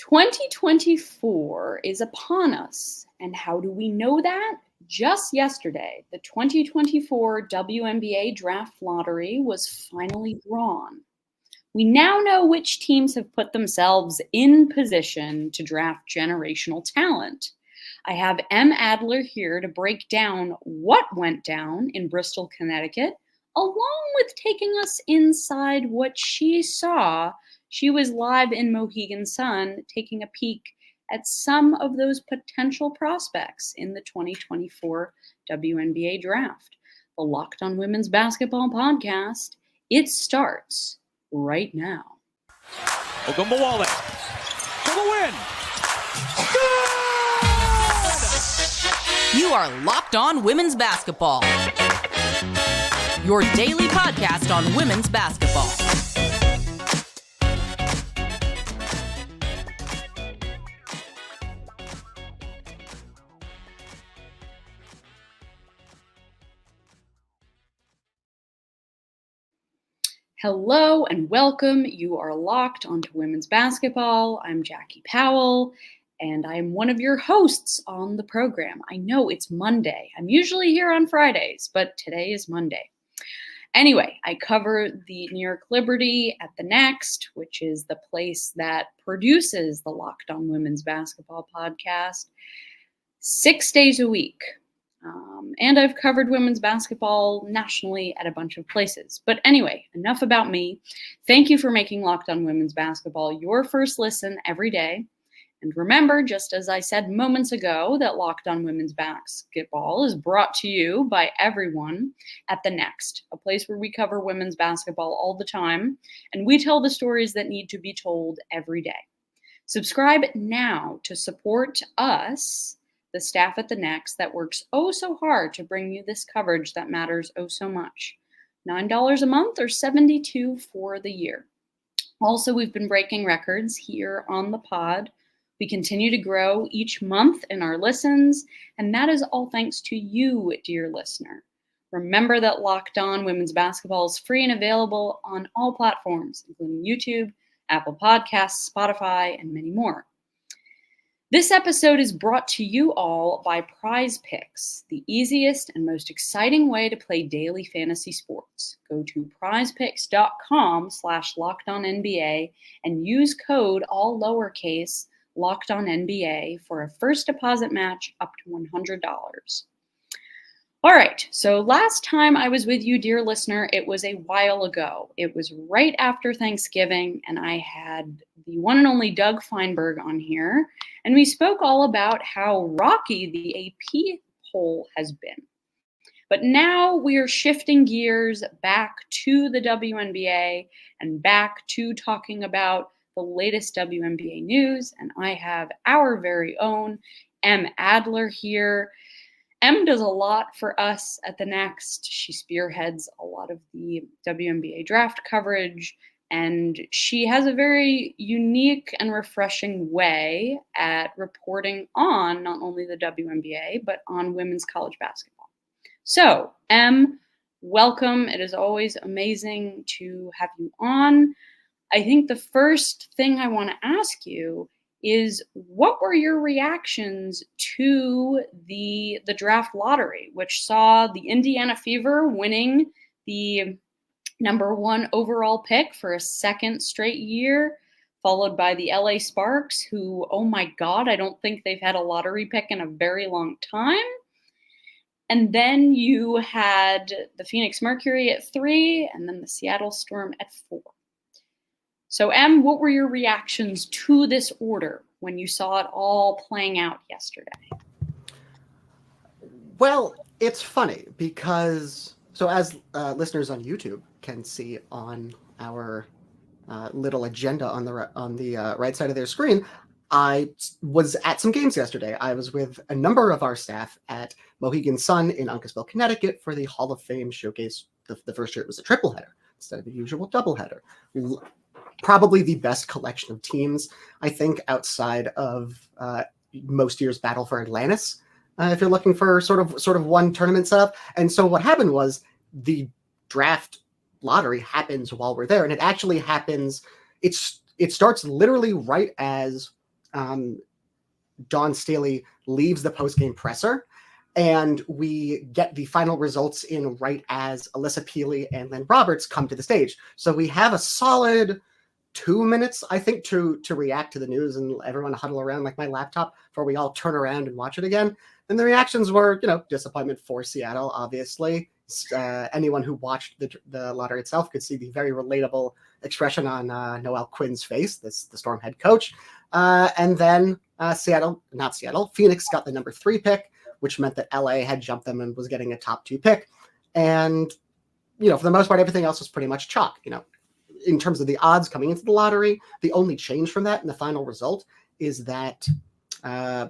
2024 is upon us, and how do we know that? Just yesterday, the 2024 WNBA Draft Lottery was finally drawn. We now know which teams have put themselves in position to draft generational talent. I have Adler here to break down what went down in Bristol, Connecticut, along with taking us inside what she saw. She was live in Mohegan Sun taking a peek at some of those potential prospects in the 2024 WNBA Draft. The Locked on Women's Basketball podcast, it starts right now. Ogunbowale for the win. You are Locked on Women's Basketball, your daily podcast on women's basketball. Hello and welcome. You are locked onto women's basketball. I'm Jackie Powell, and I'm one of your hosts on the program. I know it's Monday. I'm usually here on Fridays, but today is Monday. Anyway, I cover the New York Liberty at the Next, which is the place that produces the Locked on Women's Basketball podcast, 6 days a week. And I've covered women's basketball nationally at a bunch of places. But anyway, enough about me. Thank you for making Locked on Women's Basketball your first listen every day. And remember, just as I said moments ago, that Locked on Women's Basketball is brought to you by everyone at the Next, a place where we cover women's basketball all the time, and we tell the stories that need to be told every day. Subscribe now to support us, the staff at the Next that works oh so hard to bring you this coverage that matters oh so much. $9 a month or $72 for the year. Also, we've been breaking records here on the pod. We continue to grow each month in our listens, and that is all thanks to you, dear listener. Remember that Locked On Women's Basketball is free and available on all platforms, including YouTube, Apple Podcasts, Spotify, and many more. This episode is brought to you all by Prize Picks, the easiest and most exciting way to play daily fantasy sports. Go to prizepicks.com/LockedOnNBA and use code all lowercase LockedOnNBA for a first deposit match up to $100. All right, so last time I was with you, dear listener, it was a while ago. It was right after Thanksgiving, and I had the one and only Doug Feinberg on here, and we spoke all about how rocky the AP poll has been. But now we are shifting gears back to the WNBA and back to talking about the latest WNBA news, and I have our very own Adler here. Does a lot for us at the Next. She spearheads a lot of the WNBA draft coverage, and she has a very unique and refreshing way at reporting on not only the WNBA, but on women's college basketball. So, welcome. It is always amazing to have you on. I think the first thing I want to ask you is, what were your reactions to the draft lottery, which saw the Indiana Fever winning the number 1 overall pick for a second straight year, followed by the LA Sparks, who, oh my God, I don't think they've had a lottery pick in a very long time. And then you had the Phoenix Mercury at 3, and then the Seattle Storm at 4. So, what were your reactions to this order when you saw it all playing out yesterday? Well, it's funny because, so as listeners on YouTube can see on our little agenda on the right side of their screen, I was at some games yesterday. I was with a number of our staff at Mohegan Sun in Uncasville, Connecticut for the Hall of Fame showcase. The first year it was a triple header instead of the usual double header. Probably the best collection of teams, I think, outside of most years' Battle for Atlantis, if you're looking for sort of one tournament setup. And so what happened was the draft lottery happens while we're there, and it actually happens. It starts literally right as Dawn Staley leaves the post-game presser, and we get the final results in right as Alissa, Pili, and Lynn Roberts come to the stage. So we have a solid 2 minutes, I think, to react to the news, and everyone huddle around like my laptop before we all turn around and watch it again. And the reactions were, disappointment for Seattle, obviously. Anyone who watched the lottery itself could see the very relatable expression on Noel Quinn's face, the Storm head coach. And then Phoenix got the number 3 pick, which meant that LA had jumped them and was getting a top 2 pick. And, for the most part, everything else was pretty much chalk. In terms of the odds coming into the lottery, the only change from that in the final result is that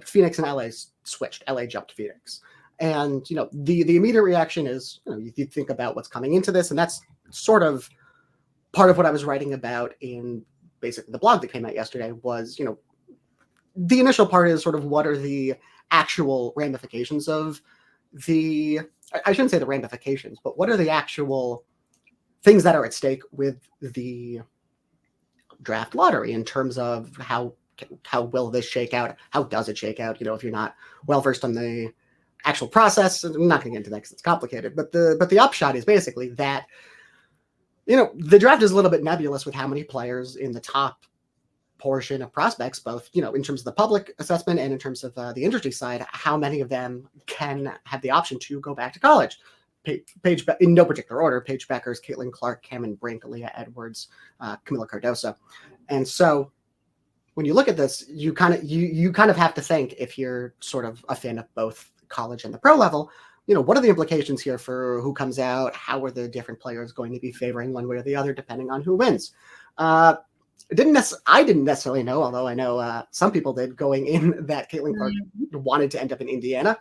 Phoenix and LA switched. LA jumped Phoenix. And, the immediate reaction is, you think about what's coming into this, and that's sort of part of what I was writing about in basically the blog that came out yesterday was, the initial part is sort of what are the actual ramifications of I shouldn't say the ramifications, but what are the actual things that are at stake with the draft lottery in terms of how will this shake out? How does it shake out? If you're not well versed on the actual process, I'm not going to get into that because it's complicated. But the upshot is basically that the draft is a little bit nebulous with how many players in the top portion of prospects, both in terms of the public assessment and in terms of the industry side, how many of them can have the option to go back to college. Paige, in no particular order: Paige Bueckers, Caitlin Clark, Cameron Brink, Aaliyah Edwards, Kamilla Cardoso. And so when you look at this, you kind of have to think, if you're sort of a fan of both college and the pro level, what are the implications here for who comes out? How are the different players going to be favoring one way or the other, depending on who wins? I didn't necessarily know, although I know some people did, going in, that Caitlin Clark wanted to end up in Indiana.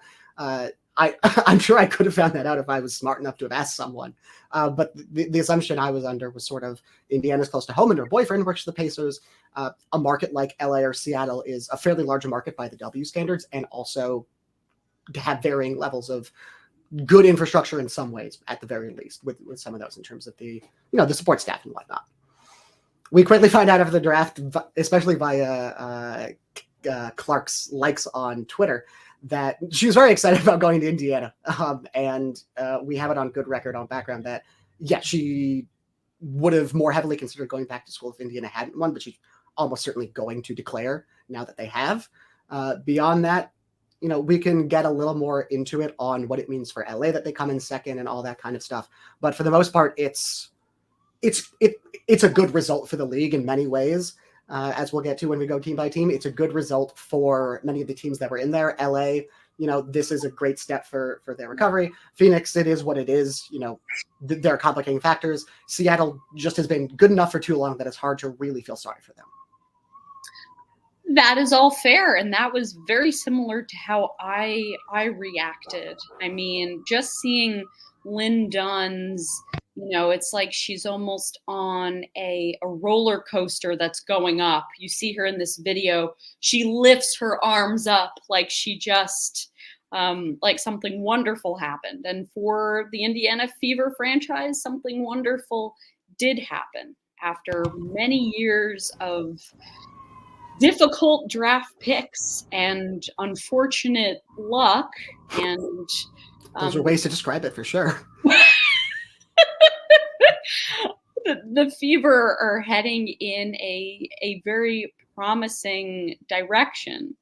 I'm sure I could have found that out if I was smart enough to have asked someone. But the assumption I was under was sort of Indiana's close to home and her boyfriend works for the Pacers. A market like LA or Seattle is a fairly large market by the W standards, and also to have varying levels of good infrastructure in some ways, at the very least, with some of those in terms of the support staff and whatnot. We quickly find out after the draft, especially via Clark's likes on Twitter, that she was very excited about going to Indiana. And we have it on good record on background that, she would have more heavily considered going back to school if Indiana hadn't won, but she's almost certainly going to declare now that they have. Beyond that, we can get a little more into it on what it means for LA that they come in second and all that kind of stuff. But for the most part, it's a good result for the league in many ways. As we'll get to when we go team by team, it's a good result for many of the teams that were in there. LA, this is a great step for their recovery. Phoenix, it is what it is. There are complicating factors. Seattle just has been good enough for too long that it's hard to really feel sorry for them. That is all fair, and that was very similar to how I reacted. I mean, just seeing Lynn Dunn's, it's like she's almost on a roller coaster that's going up. You see her in this video. She lifts her arms up like she just, like something wonderful happened. And for the Indiana Fever franchise, something wonderful did happen after many years of difficult draft picks and unfortunate luck. And those are ways to describe it for sure. The Fever are heading in a very promising direction.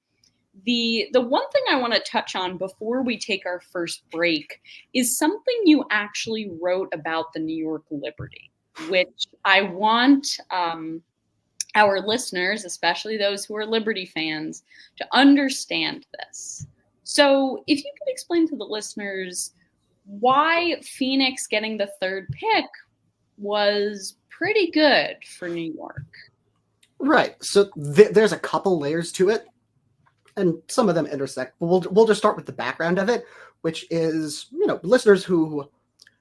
The one thing I want to touch on before we take our first break is something you actually wrote about the New York Liberty, which I want our listeners, especially those who are Liberty fans, to understand this. So if you could explain to the listeners why Phoenix getting the 3rd pick was pretty good for New York. Right. So there's a couple layers to it, and some of them intersect. But we'll just start with the background of it, which is, listeners who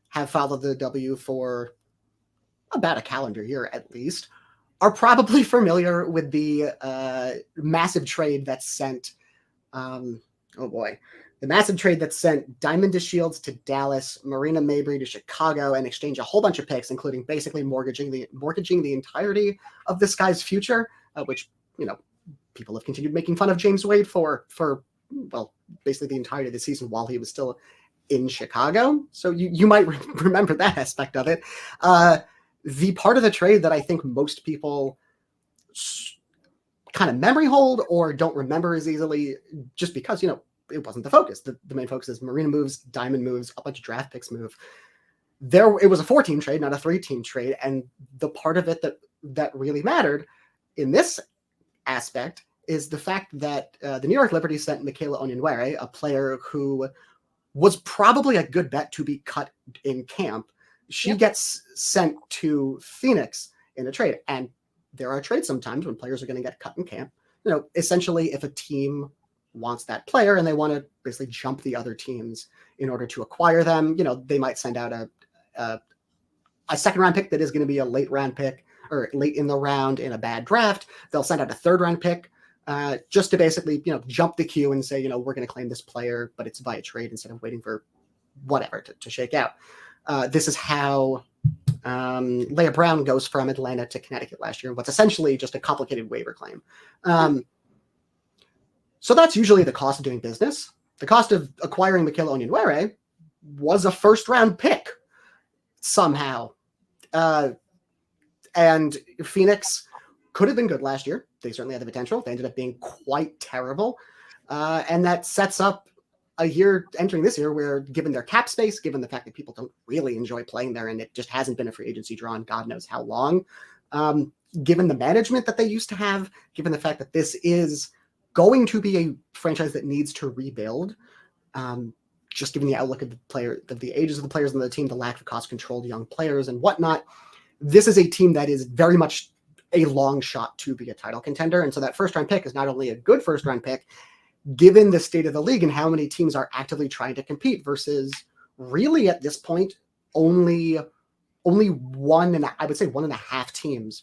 have followed the W for about a calendar year at least are probably familiar with the massive trade that sent the massive trade that sent Diamond DeShields to Dallas, Marina Mabrey to Chicago, and exchanged a whole bunch of picks, including basically mortgaging the entirety of this guy's future, which, people have continued making fun of James Wade for well, basically the entirety of the season while he was still in Chicago. So you might remember that aspect of it. The part of the trade that I think most people kind of memory hold or don't remember as easily, just because, it wasn't the focus. The main focus is Marina moves, Diamond moves, a bunch of draft picks move. It was a 4-team trade, not a 3-team trade. And the part of it that really mattered in this aspect is the fact that the New York Liberty sent Michaela Onyenwere, a player who was probably a good bet to be cut in camp. She gets sent to Phoenix in a trade. And there are trades sometimes when players are going to get cut in camp. Essentially, if a team wants that player and they want to basically jump the other teams in order to acquire them, they might send out a second-round pick that is going to be a late-round pick or late in the round in a bad draft. They'll send out a third-round pick just to basically, jump the queue and say, we're going to claim this player, but it's via trade instead of waiting for whatever to shake out. This is how Leah Brown goes from Atlanta to Connecticut last year, what's essentially just a complicated waiver claim. So that's usually the cost of doing business. The cost of acquiring Michaela Onyenwere was a first-round pick somehow. And Phoenix could have been good last year. They certainly had the potential. They ended up being quite terrible. And that sets up a year entering this year where, given their cap space, given the fact that people don't really enjoy playing there and it just hasn't been a free agency draw in God knows how long, given the management that they used to have, given the fact that this is going to be a franchise that needs to rebuild, just given the outlook of the player, the ages of the players on the team, the lack of cost-controlled young players and whatnot, this is a team that is very much a long shot to be a title contender. And so that first-round pick is not only a good first-round pick, given the state of the league and how many teams are actively trying to compete versus really at this point, only one, and I would say 1.5 teams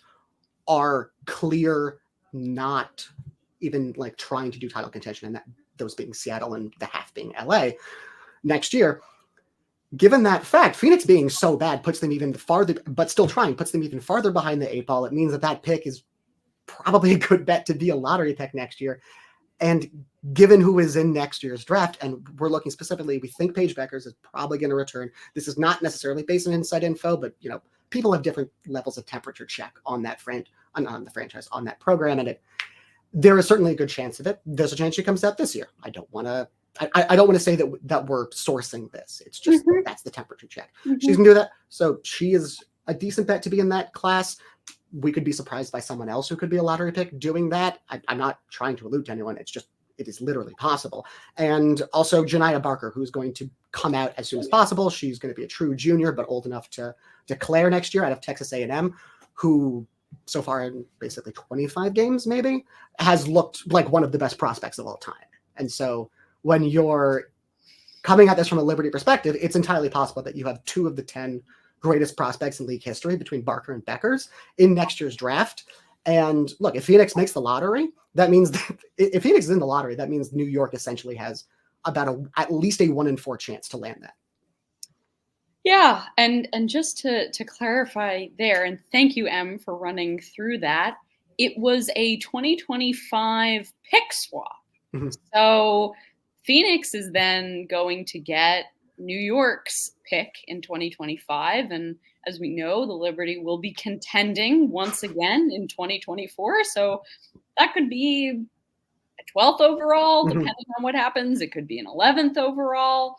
are clear, not even like trying to do title contention, and those being Seattle and the half being LA next year. Given that fact, Phoenix being so bad puts them even farther, but still trying, puts them even farther behind the 8 ball. It means that pick is probably a good bet to be a lottery pick next year. And given who is in next year's draft, and we're looking specifically, we think Paige Bueckers is probably going to return. This is not necessarily based on inside info, but people have different levels of temperature check on that on the franchise, on that program, and there is certainly a good chance of it. There's a chance she comes out this year. I don't want to say that we're sourcing this. It's just that's the temperature check. She's gonna do that. So she is a decent bet to be in that class. We could be surprised by someone else who could be a lottery pick doing that. I'm not trying to allude to anyone. It is literally possible. And also Janiah Barker, who's going to come out as soon as possible. She's going to be a true junior, but old enough to declare next year, out of Texas A&M, who so far in basically 25 games maybe has looked like one of the best prospects of all time. And so when you're coming at this from a Liberty perspective, it's entirely possible that you have 2 of the 10 greatest prospects in league history between Barker and Bueckers in next year's draft. And look, if Phoenix makes the lottery, that means that if Phoenix is in the lottery, that means New York essentially has about at least a 1 in 4 chance to land that. Yeah, and just to clarify there, and thank you, Em, for running through that. It was a 2025 pick swap. Mm-hmm. So Phoenix is then going to get New York's pick in 2025. And as we know, the Liberty will be contending once again in 2024. So that could be a 12th overall, depending on what happens. It could be an 11th overall.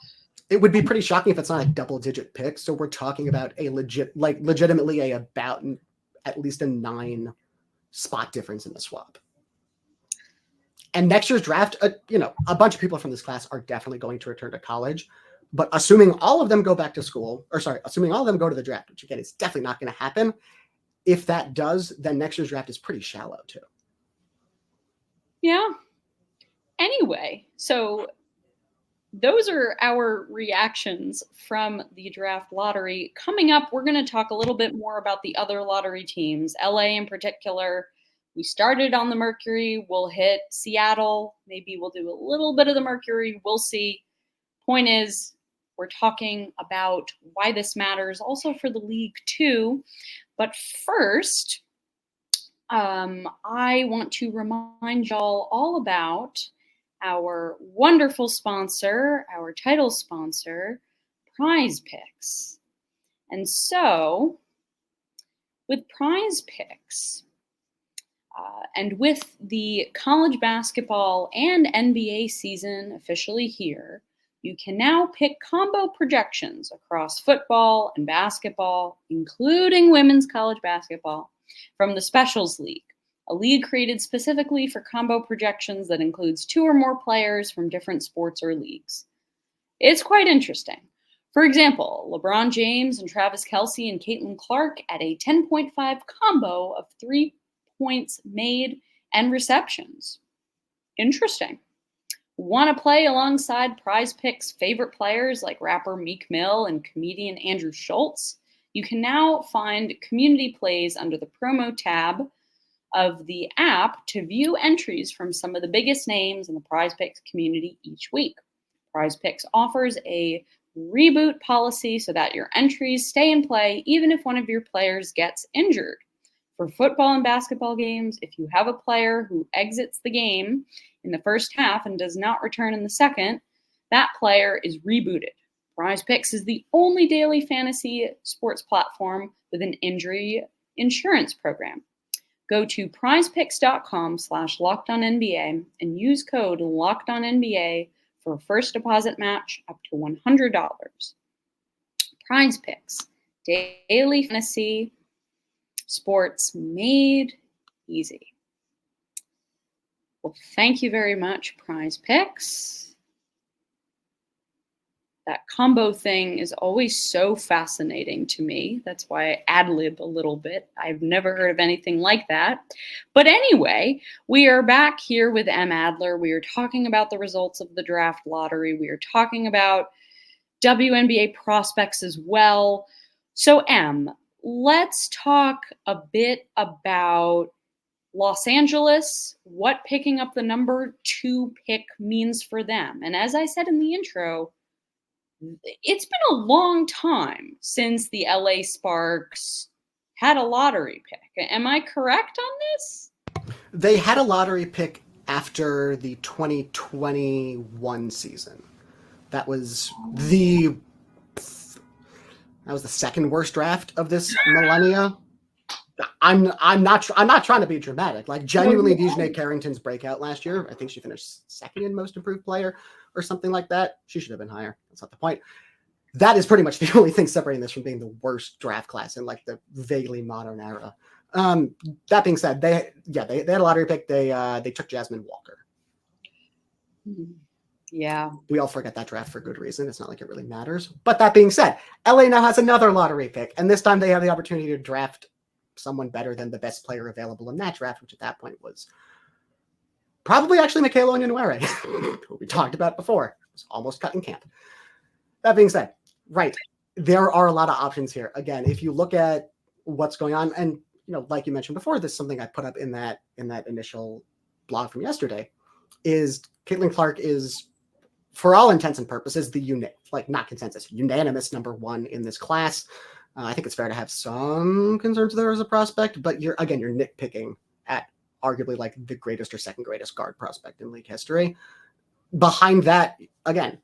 It would be pretty shocking if it's not a double-digit pick. So we're talking about legitimately about at least a 9 spot difference in the swap. And next year's draft, a bunch of people from this class are definitely going to return to college. But assuming all of them go back to school, assuming all of them go to the draft, which again is definitely not going to happen. If that does, then next year's draft is pretty shallow too. Yeah. Anyway, so those are our reactions from the draft lottery. Coming up, we're going to talk a little bit more about the other lottery teams, LA in particular. We started on the Mercury. We'll hit Seattle. Maybe we'll do a little bit of the Mercury. We'll see. Point is, we're talking about why this matters also for the league too. But first, I want to remind y'all all about our wonderful sponsor, our title sponsor, Prize Picks. And so, with Prize Picks, and with the college basketball and NBA season officially here, you can now pick combo projections across football and basketball, including women's college basketball, from the Specials League, a league created specifically for combo projections that includes 2 or more players from different sports or leagues. It's quite interesting. For example, LeBron James and Travis Kelce and Caitlin Clark at a 10.5 combo of 3 points made and receptions. Interesting. Want to play alongside Prize Picks' favorite players like rapper Meek Mill and comedian Andrew Schultz? You can now find community plays under the promo tab of the app to view entries from some of the biggest names in the Prize Picks community each week. Prize Picks offers a reboot policy so that your entries stay in play even if one of your players gets injured. For football and basketball games, if you have a player who exits the game in the first half and does not return in the second, that player is rebooted. Prize Picks is the only daily fantasy sports platform with an injury insurance program. Go to prizepicks.com/LockedOnNBA and use code LockedOnNBA for a first deposit match up to $100. Prize Picks, daily fantasy sports made easy. Well, thank you very much, Prize Picks. That combo thing is always so fascinating to me. That's why I ad-lib a little bit. I've never heard of anything like that. But anyway, we are back here with M. Adler. We are talking about the results of the draft lottery. We are talking about WNBA prospects as well. So, M, let's talk a bit about Los Angeles, what picking up the number 2 pick means for them. And as I said in the intro, it's been a long time since the LA Sparks had a lottery pick. Am I correct on this? They had a lottery pick after the 2021 season. That was the second worst draft of this millennia. I'm not trying to be dramatic. Like, genuinely, Dejanay Carrington's breakout last year, I think she finished second in most improved player or something like that. She should have been higher. That's not the point. That is pretty much the only thing separating this from being the worst draft class in like the vaguely modern era. That being said, they had a lottery pick. They took Jasmine Walker. Yeah. We all forget that draft for good reason. It's not like it really matters. But that being said, LA now has another lottery pick, and this time they have the opportunity to draft someone better than the best player available in that draft, which at that point was probably actually McClellan, who we talked about before. It was almost cut in camp. That being said, right, there are a lot of options here. Again, if you look at what's going on, and like you mentioned before, this is something I put up in that initial blog from yesterday, is Caitlin Clark is, for all intents and purposes, the unanimous number 1 in this class. I think it's fair to have some concerns there as a prospect, but you're nitpicking at arguably like the greatest or second greatest guard prospect in league history. Behind that, again,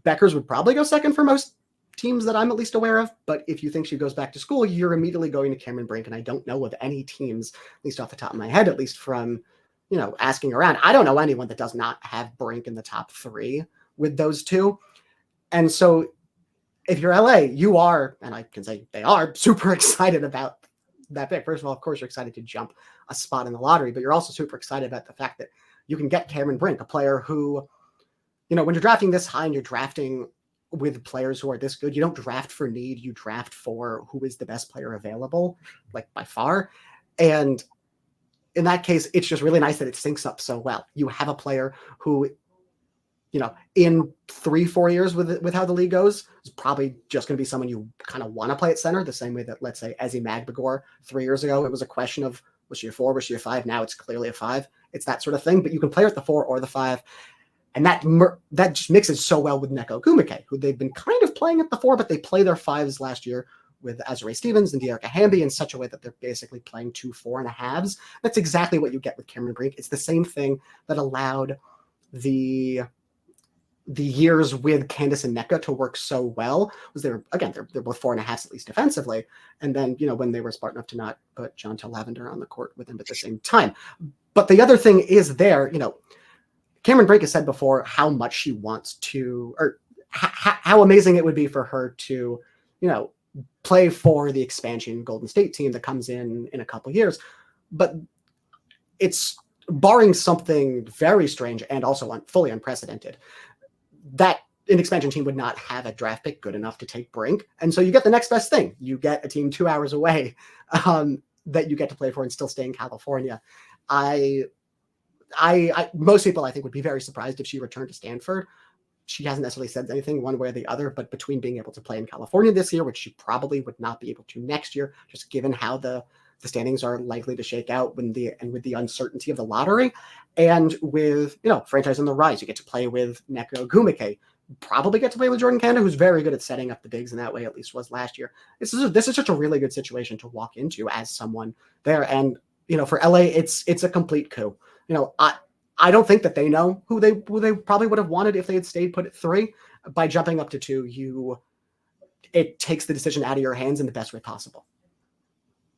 Bueckers would probably go second for most teams that I'm at least aware of, but if you think she goes back to school, you're immediately going to Cameron Brink, and I don't know of any teams, at least off the top of my head, at least from asking around, I don't know anyone that does not have Brink in the top 3 with those two. And so if you're LA, you are, and I can say they are, super excited about that pick. First of all, of course, you're excited to jump a spot in the lottery, but you're also super excited about the fact that you can get Cameron Brink, a player who, when you're drafting this high and you're drafting with players who are this good, you don't draft for need, you draft for who is the best player available, like by far. And in that case, it's just really nice that it syncs up so well. You have a player who, in 3-4 years with how the league goes, is probably just going to be someone you kind of want to play at center, the same way that, let's say, Ezi Magbagor 3 years ago, it was a question of, was she a 4, was she a 5? Now it's clearly a 5. It's that sort of thing, but you can play her at the 4 or the 5. And that just mixes so well with Neko Gumike, who they've been kind of playing at the 4, but they play their 5s last year with Azure Stevens and Dearica Hamby in such a way that they're basically playing 2 4.5s. That's exactly what you get with Cameron Brink. It's the same thing that allowed the years with Candace and Nneka to work so well. Was they're both 4.5s at least defensively, and then when they were smart enough to not put Jontel Lavender on the court with them at the same time. But the other thing is Cameron Brink has said before how much she wants to, or how amazing it would be for her to, play for the expansion Golden State team that comes in a couple years. But it's barring something very strange and also fully unprecedented, that an expansion team would not have a draft pick good enough to take Brink. And so you get the next best thing. You get a team 2 hours away that you get to play for and still stay in California. Most people, I think, would be very surprised if she returned to Stanford. She hasn't necessarily said anything one way or the other, but between being able to play in California this year, which she probably would not be able to next year, just given how the standings are likely to shake out with the uncertainty of the lottery, and with franchise on the rise, you get to play with Nneka Ogwumike, probably get to play with Jordan Canada, who's very good at setting up the bigs in that way, at least was last year. This is such a really good situation to walk into as someone there, and for LA, it's a complete coup. I don't think that they know who they probably would have wanted if they had stayed put at 3. By jumping up to 2, it takes the decision out of your hands in the best way possible.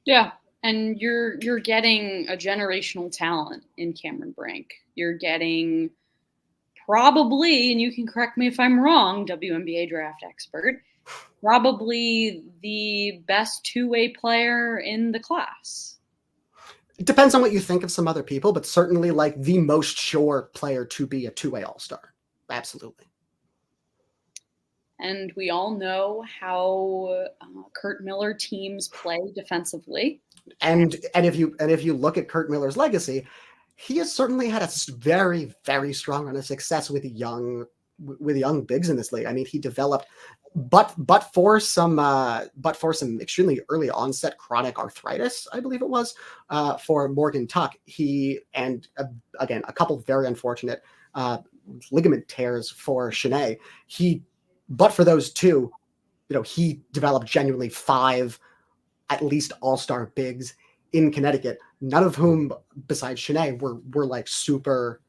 Yeah, and you're getting a generational talent in Cameron Brink. You're getting probably, and you can correct me if I'm wrong, WNBA draft expert, probably the best 2-way player in the class. It depends on what you think of some other people, but certainly the most sure player to be a 2-way all-star. Absolutely. And we all know how Curt Miller teams play defensively. And if you look at Curt Miller's legacy, he has certainly had a very, very strong run of success with young bigs in this league. I mean, he developed, but for some extremely early onset chronic arthritis, I believe it was, for Morgan Tuck. And again, a couple of very unfortunate ligament tears for Shanae. But for those two, he developed genuinely 5 at least all-star bigs in Connecticut, none of whom besides Shanae were super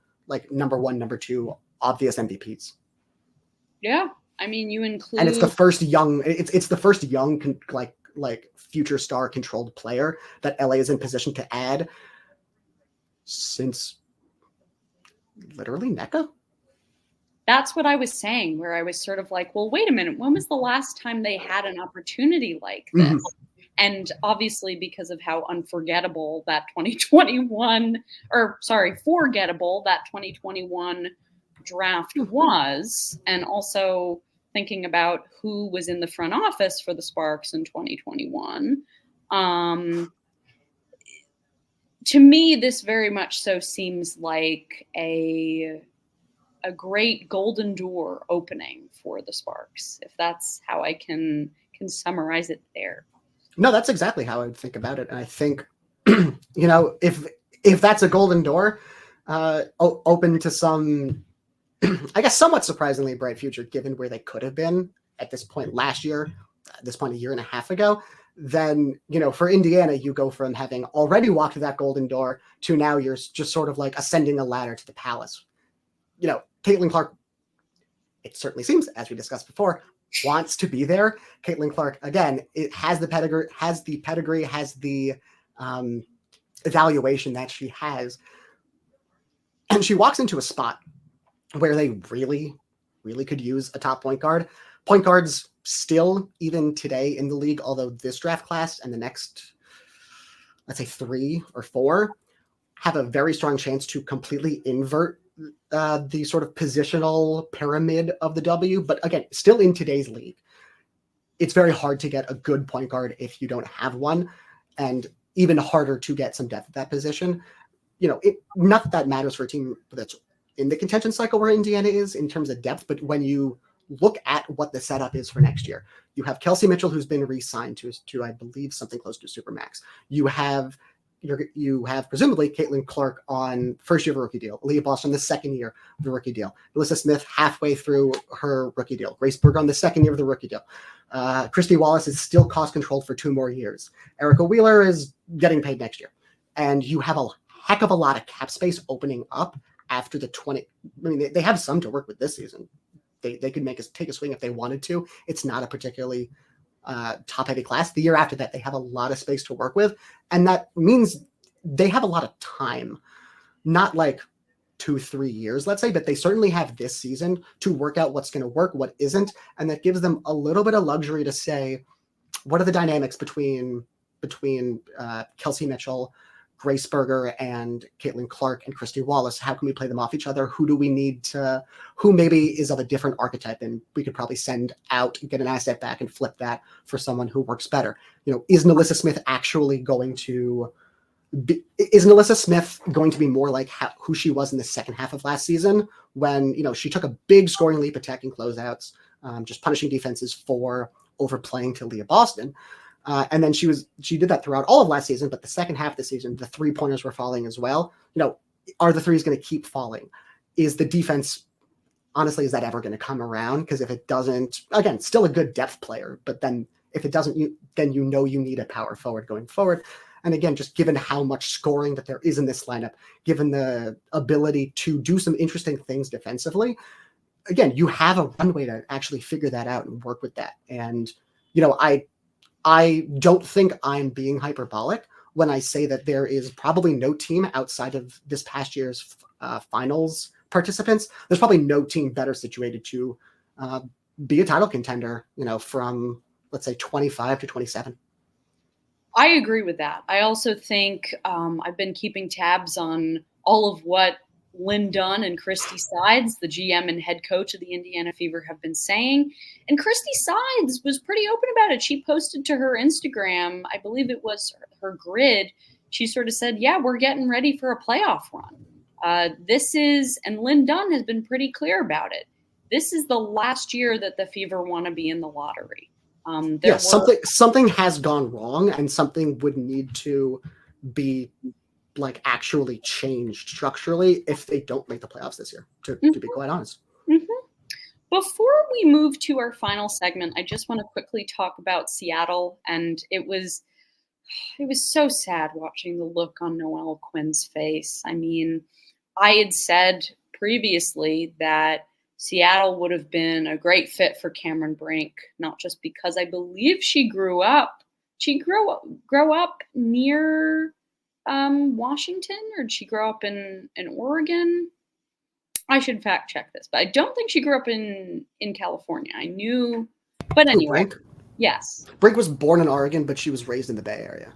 number 1, number 2 obvious MVPs. Yeah. I mean, you include, and it's the first young, future star controlled player that LA is in position to add since literally Nneka. That's what I was saying, where I was sort of like, well, wait a minute, when was the last time they had an opportunity like this? Mm-hmm. And obviously, because of how forgettable that 2021 draft was, and also thinking about who was in the front office for the Sparks in 2021. To me, this very much so seems like a great golden door opening for the Sparks, if that's how I can summarize it there. No, that's exactly how I would think about it. And I think, if that's a golden door, open to some, I guess, somewhat surprisingly bright future, given where they could have been at this point last year, at this point a year and a half ago, then, for Indiana, you go from having already walked that golden door to now you're just sort of ascending a ladder to the palace. Caitlin Clark, it certainly seems, as we discussed before, wants to be there. Caitlin Clark, again, it has the pedigree, has the evaluation that she has. And she walks into a spot where they really, really could use a top point guard. Point guards still, even today in the league, although this draft class and the next, let's say 3 or 4, have a very strong chance to completely invert the sort of positional pyramid of the W. But again, still in today's league, it's very hard to get a good point guard if you don't have one, and even harder to get some depth at that position. Not that matters for a team that's in the contention cycle where Indiana is in terms of depth, but when you look at what the setup is for next year, you have Kelsey Mitchell, who's been re-signed to I believe something close to Supermax. You have you have presumably Caitlin Clark on first year of a rookie deal, Aaliyah Boston the second year of the rookie deal, Alyssa Smith halfway through her rookie deal, Grace Berg on the second year of the rookie deal. Christy Wallace is still cost controlled for 2 more years. Erica Wheeler is getting paid next year. And you have a heck of a lot of cap space opening up after the 20. I mean, they have some to work with this season. They could take a swing if they wanted to. It's not a particularly top-heavy class. The year after that, they have a lot of space to work with. And that means they have a lot of time. Not like 2-3 years, let's say, but they certainly have this season to work out what's going to work, what isn't. And that gives them a little bit of luxury to say, what are the dynamics between Kelsey Mitchell, Grace Berger, and Caitlin Clark and Christy Wallace? How can we play them off each other? Who do we need to, who maybe is of a different archetype, and we could probably send out, get an asset back and flip that for someone who works better? Is Alyssa Smith actually going to be, is Alyssa Smith going to be more like who she was in the second half of last season when, she took a big scoring leap attacking closeouts, just punishing defenses for overplaying to Aaliyah Boston? And then she did that throughout all of last season, but the second half of the season, the 3-pointers were falling as well. Are the threes going to keep falling? Is the defense, honestly, is that ever going to come around? Because if it doesn't, again, still a good depth player, but then if it doesn't, then you need a power forward going forward. And again, just given how much scoring that there is in this lineup, given the ability to do some interesting things defensively, again, you have a runway to actually figure that out and work with that. And, I don't think I'm being hyperbolic when I say that there is probably no team outside of this past year's finals participants. There's probably no team better situated to be a title contender, from, let's say, 25 to 27. I agree with that. I also think I've been keeping tabs on all of what Lynn Dunn and Christy Sides, the GM and head coach of the Indiana Fever, have been saying. And Christy Sides was pretty open about it. She posted to her Instagram, I believe it was her grid. She sort of said, yeah, we're getting ready for a playoff run. And Lynn Dunn has been pretty clear about it. This is the last year that the Fever want to be in the lottery. Something has gone wrong, and something would need to be actually changed structurally if they don't make the playoffs this year, to be quite honest. Mm-hmm. Before we move to our final segment, I just want to quickly talk about Seattle. And it was so sad watching the look on Noelle Quinn's face. I mean, I had said previously that Seattle would have been a great fit for Cameron Brink, not just because I believe she grew up near Washington, or did she grow up in Oregon? I should fact check this, but I don't think she grew up in California. I knew, but anyway. Brink? Yes. Brink was born in Oregon, but she was raised in the Bay Area.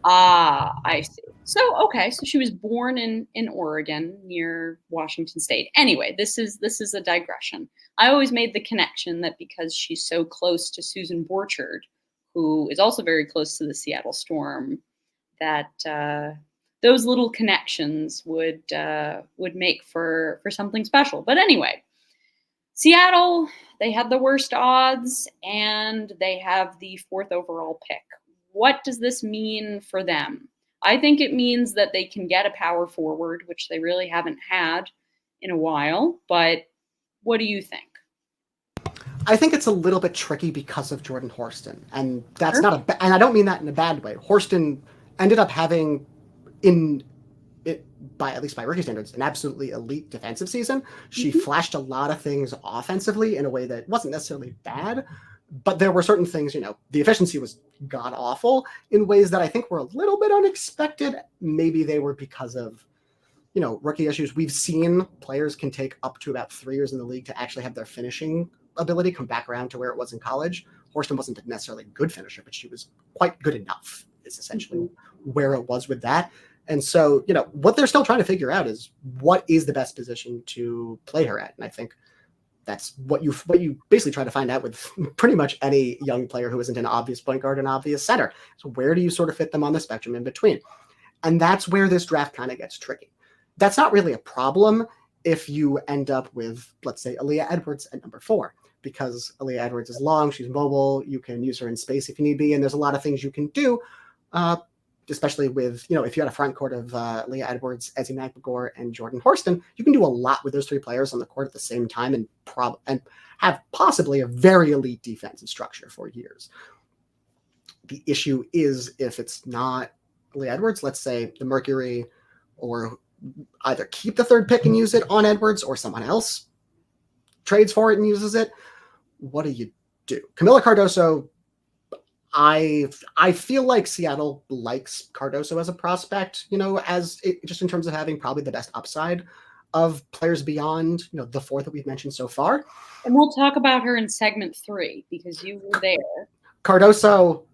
Ah, I see. So she was born in Oregon near Washington State. Anyway, this is a digression. I always made the connection that because she's so close to Susan Borchard, who is also very close to the Seattle Storm, that those little connections would make for something special. But anyway, Seattle, they had the worst odds, and they have the 4th overall pick. What does this mean for them? I think it means that they can get a power forward, which they really haven't had in a while. But what do you think? I think it's a little bit tricky because of Jordan Horston, and that's not and I don't mean that in a bad way. Horston ended up having, at least by rookie standards, an absolutely elite defensive season. She flashed a lot of things offensively in a way that wasn't necessarily bad, but there were certain things, the efficiency was god awful in ways that I think were a little bit unexpected. Maybe they were because of, rookie issues. We've seen players can take up to about 3 years in the league to actually have their finishing ability come back around to where it was in college. Horston wasn't necessarily a good finisher, but she was quite good enough, is essentially where it was with that. And so, what they're still trying to figure out is what is the best position to play her at. And I think that's what you basically try to find out with pretty much any young player who isn't an obvious point guard, an obvious center. So where do you sort of fit them on the spectrum in between? And that's where this draft kind of gets tricky. That's not really a problem if you end up with, let's say, Aaliyah Edwards at number 4, because Aaliyah Edwards is long, she's mobile, you can use her in space if you need be, and there's a lot of things you can do. especially with, if you had a front court of Aaliyah Edwards, Ezzie McMcGore, and Jordan Horston, you can do a lot with those three players on the court at the same time and have possibly a very elite defensive structure for years. The issue is if it's not Aaliyah Edwards, let's say the Mercury, or either keep the third pick and use it on Edwards, or someone else trades for it and uses it. What do you do? Kamilla Cardoso, I feel like Seattle likes Cardoso as a prospect, just in terms of having probably the best upside of players beyond, the four that we've mentioned so far. And we'll talk about her in segment 3 because you were there. Cardoso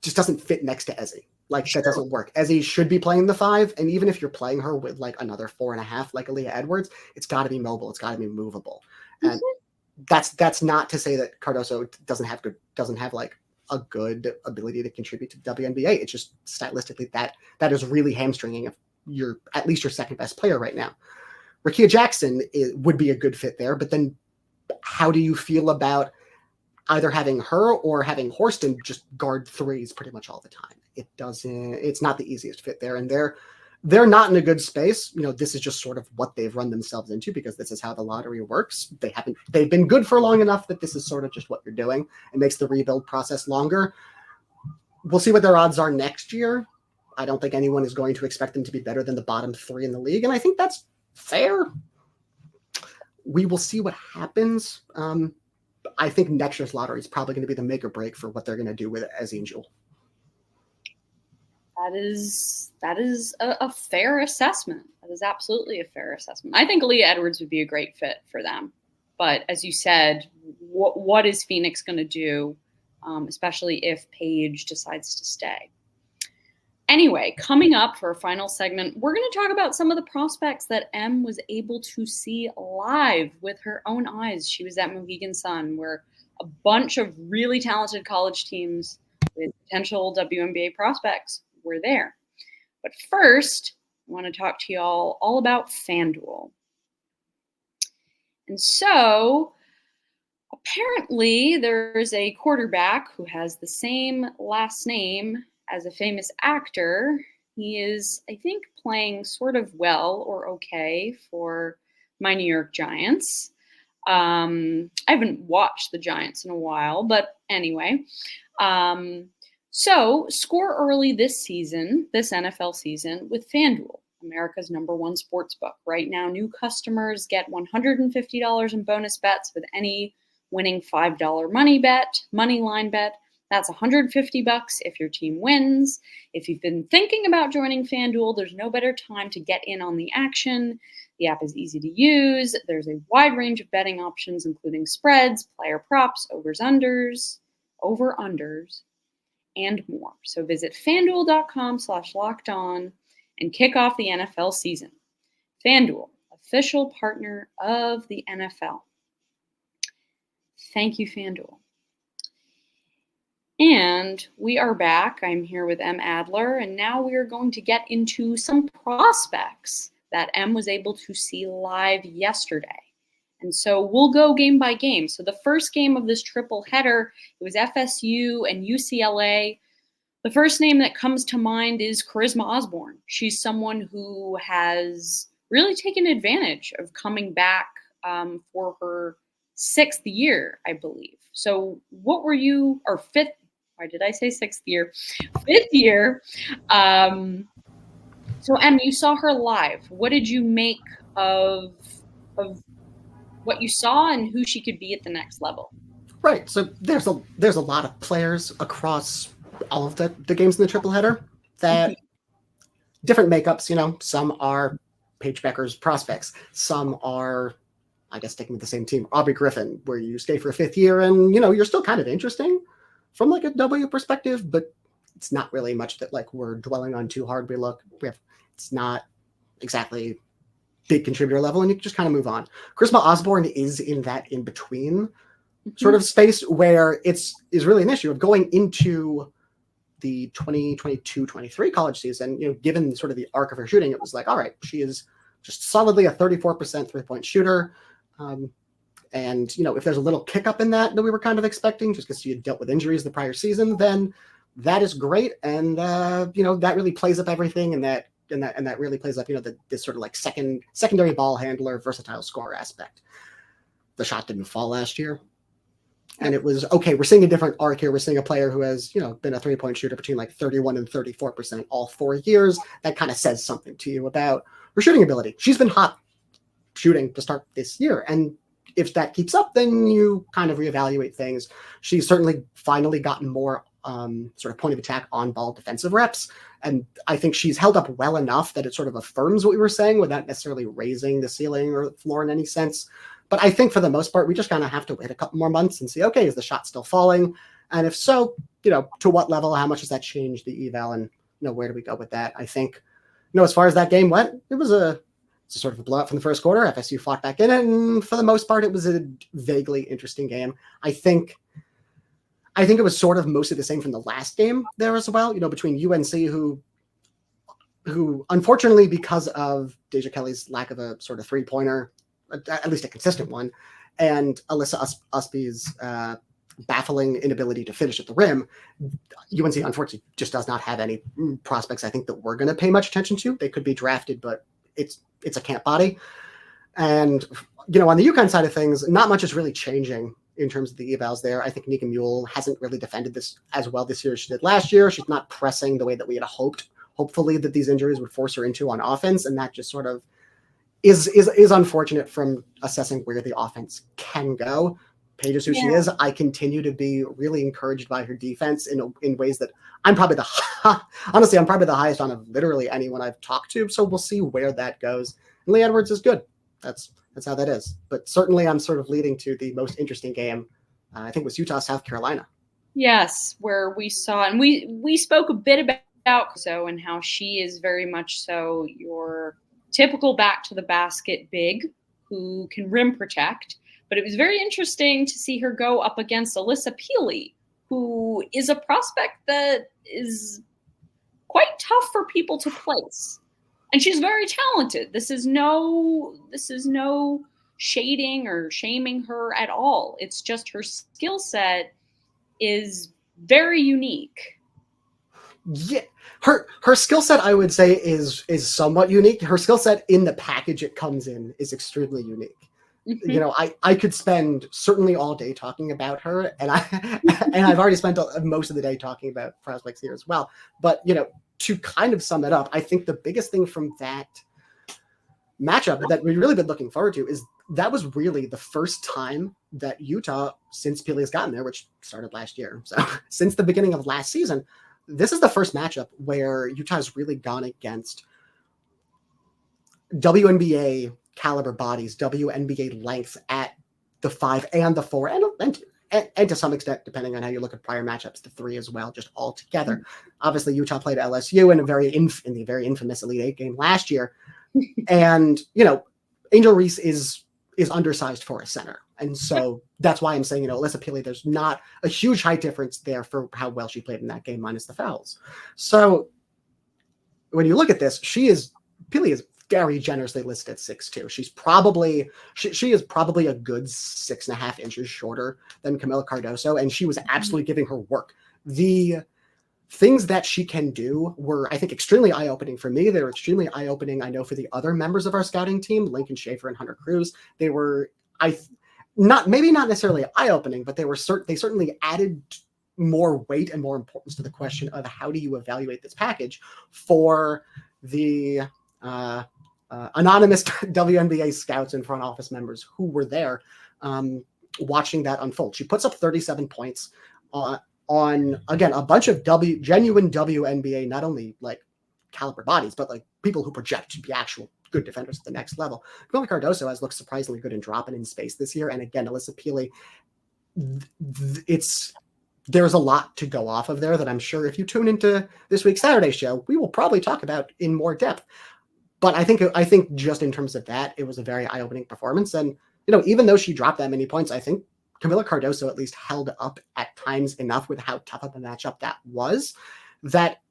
just doesn't fit next to Ezzie. That doesn't work. Ezzie should be playing the 5, and even if you're playing her with another 4.5, like Aaliyah Edwards, it's got to be mobile. It's got to be movable. And that's not to say that Cardoso doesn't have a good ability to contribute to WNBA. It's just stylistically that is really hamstringing if you're at least your second best player right now. Rickea Jackson would be a good fit there, but then how do you feel about either having her or having Horston just guard threes pretty much all the time? It's not the easiest fit there, and they're not in a good space. This is just sort of what they've run themselves into because this is how the lottery works. They've been good for long enough that this is sort of just what you're doing. It makes the rebuild process longer. We'll see what their odds are next year. I don't think anyone is going to expect them to be better than the bottom 3 in the league, and I think that's fair. We will see what happens. I think next year's lottery is probably going to be the make or break for what they're going to do with Ezzie and Jewel. That is a fair assessment. That is absolutely a fair assessment. I think Aaliyah Edwards would be a great fit for them. But as you said, what is Phoenix going to do, especially if Paige decides to stay? Anyway, coming up for our final segment, we're going to talk about some of the prospects that Em was able to see live with her own eyes. She was at Mohegan Sun, where a bunch of really talented college teams with potential WNBA prospects were there. But first, I want to talk to y'all all about FanDuel. And so, apparently, there's a quarterback who has the same last name as a famous actor. He is, I think, playing sort of well or okay for my New York Giants. I haven't watched the Giants in a while, but anyway. So score early this season, this NFL season, with FanDuel, America's #1 sportsbook. Right now, new customers get $150 in bonus bets with any winning $5 money line bet. That's $150 if your team wins. If you've been thinking about joining FanDuel, there's no better time to get in on the action. The app is easy to use. There's a wide range of betting options, including spreads, player props, over-unders, and more. So visit FanDuel.com/lockedon and kick off the NFL season. FanDuel, official partner of the NFL. Thank you, FanDuel. And we are back. I'm here with Em Adler, and now we are going to get into some prospects that Em was able to see live yesterday. And so we'll go game by game. So the first game of this triple header, it was FSU and UCLA. The first name that comes to mind is Charisma Ossborne. She's someone who has really taken advantage of coming back for her 6th year, I believe. So what were you, or 5th, why did I say 6th year? 5th year. So Em, you saw her live. What did you make of what you saw and who she could be at the next level? Right. So there's a lot of players across all of the games in the triple header that different makeups, some are Paige Bueckers prospects. Some are, I guess, sticking with the same team, Aubrey Griffin, where you stay for a 5th year and, you're still kind of interesting from a W perspective, but it's not really much that we're dwelling on too hard. It's not exactly big contributor level, and you can just kind of move on. Charisma Ossborne is in that in-between sort of space where is really an issue of going into the 2022-23 college season, given sort of the arc of her shooting, it was all right, she is just solidly a 34% three-point shooter. And, if there's a little kick up in that we were kind of expecting, just because she had dealt with injuries the prior season, then that is great. And, that really plays up everything. And that really plays up, this sort of like secondary ball handler, versatile scorer aspect. The shot didn't fall last year. And it was, okay, we're seeing a different arc here. We're seeing a player who has, been a three-point shooter between like 31 and 34% all 4 years. That kind of says something to you about her shooting ability. She's been hot shooting to start this year. And if that keeps up, then you kind of reevaluate things. She's certainly finally gotten more sort of point of attack on ball defensive reps. And I think she's held up well enough that it sort of affirms what we were saying without necessarily raising the ceiling or the floor in any sense. But I think for the most part, we just kind of have to wait a couple more months and see, okay, is the shot still falling? And if so, to what level, how much does that change the eval, and, where do we go with that? I think, as far as that game went, it was a sort of a blowout from the first quarter. FSU fought back in it, and for the most part, it was a vaguely interesting game. I think it was sort of mostly the same from the last game there as well, between UNC, who unfortunately, because of Deja Kelly's lack of a sort of three-pointer, at least a consistent one, and Alissa Usby's baffling inability to finish at the rim, UNC unfortunately just does not have any prospects I think that we're going to pay much attention to. They could be drafted, but it's a camp body. And, on the UConn side of things, not much is really changing in terms of the evals there. I think Nika Mule hasn't really defended this as well this year as she did last year. She's not pressing the way that we had hoped, hopefully, that these injuries would force her into on offense, and that just sort of is unfortunate from assessing where the offense can go. Paige is who she is. I continue to be really encouraged by her defense in ways that I'm probably the highest on of literally anyone I've talked to. So we'll see where that goes. And Lee Edwards is good. That's how that is. But certainly I'm sort of leading to the most interesting game. I think it was Utah, South Carolina. Yes, where we saw, and we spoke a bit about so and how she is very much so your typical back to the basket big who can rim protect. But it was very interesting to see her go up against Alissa Pili, who is a prospect that is quite tough for people to place. And she's very talented. This is no shading or shaming her at all. It's just her skill set is very unique. Yeah, her skill set, I would say, is somewhat unique. Her skill set in the package it comes in is extremely unique. Mm-hmm. I could spend certainly all day talking about her, and I've already spent most of the day talking about prospects here as well. But to kind of sum it up, I think the biggest thing from that matchup that we've really been looking forward to is that was really the first time that Utah, since Pili has gotten there, which started last year, so since the beginning of last season, this is the first matchup where Utah has really gone against WNBA caliber bodies, WNBA length at the 5 and the 4, and to some extent, depending on how you look at prior matchups, the 3 as well, just all together. Mm-hmm. Obviously, Utah played LSU in the very infamous Elite 8 game last year, and Angel Reese is undersized for a center. And so that's why I'm saying, Alissa Pili, there's not a huge height difference there for how well she played in that game minus the fouls. So when you look at this, Pili is very generously listed at 6'2". She's probably, she is probably a good 6.5 inches shorter than Kamilla Cardoso, and she was absolutely giving her work. The things that she can do were, I think, extremely eye-opening for me. They were extremely eye-opening, I know, for the other members of our scouting team, Lincoln Schaefer and Hunter Cruz. They were, maybe not necessarily eye-opening, but they certainly added more weight and more importance to the question of how do you evaluate this package for the anonymous WNBA scouts and front office members who were there watching that unfold. She puts up 37 points on, again, a bunch of genuine WNBA, not only like caliber bodies, but like people who project to be actual good defenders at the next level. Kamilla Cardoso has looked surprisingly good in dropping in space this year. And again, Alissa Pili, there's a lot to go off of there that I'm sure if you tune into this week's Saturday show, we will probably talk about in more depth. But I think just in terms of that, it was a very eye-opening performance. And, even though she dropped that many points, I think Kamilla Cardoso at least held up at times enough with how tough of a matchup that was, that,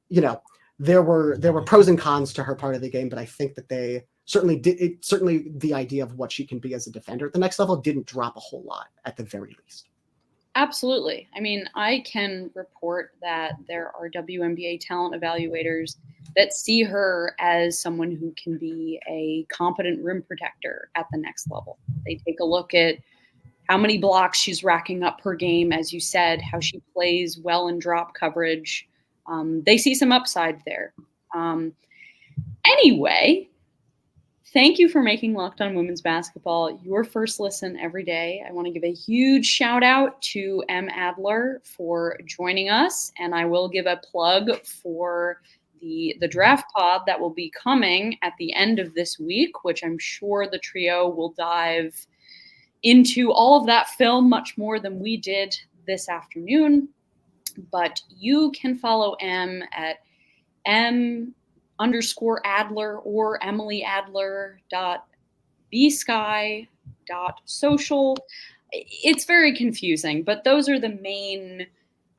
there were pros and cons to her part of the game, but I think that they certainly the idea of what she can be as a defender at the next level didn't drop a whole lot at the very least. Absolutely. I mean, I can report that there are WNBA talent evaluators that see her as someone who can be a competent rim protector at the next level. They take a look at how many blocks she's racking up per game, as you said, how she plays well in drop coverage. They see some upside there. Anyway, thank you for making Locked On Women's Basketball your first listen every day. I want to give a huge shout out to M. Adler for joining us, and I will give a plug for the draft pod that will be coming at the end of this week, which I'm sure the trio will dive into all of that film much more than we did this afternoon. But you can follow M at M_Adler or emilyadler.bsky.social. It's very confusing, but those are the main,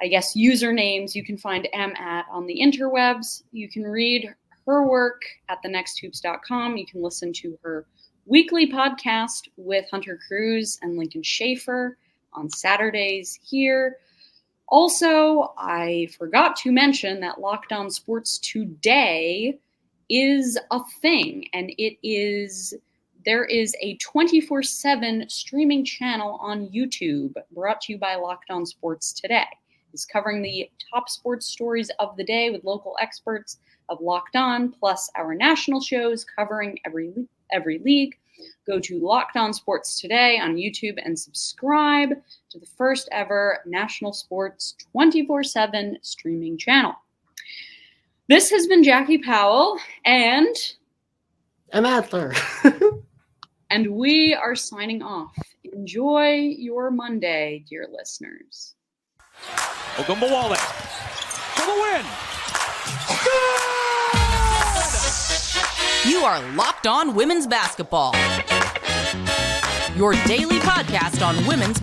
I guess, usernames you can find M at on the interwebs. You can read her work at thenexthoops.com. You can listen to her weekly podcast with Hunter Cruz and Lincoln Schaefer on Saturdays here. Also, I forgot to mention that Locked On Sports Today is a thing, and there is a 24/7 streaming channel on YouTube brought to you by Locked On Sports Today. It's covering the top sports stories of the day with local experts of Locked On, plus our national shows covering every league. Go to Locked On Sports Today on YouTube and subscribe to the first ever national sports 24/7 streaming channel. This has been Jackie Powell and Adler. And we are signing off. Enjoy your Monday, dear listeners. Ogunbowale for the win. You are Locked On Women's Basketball, your daily podcast on women's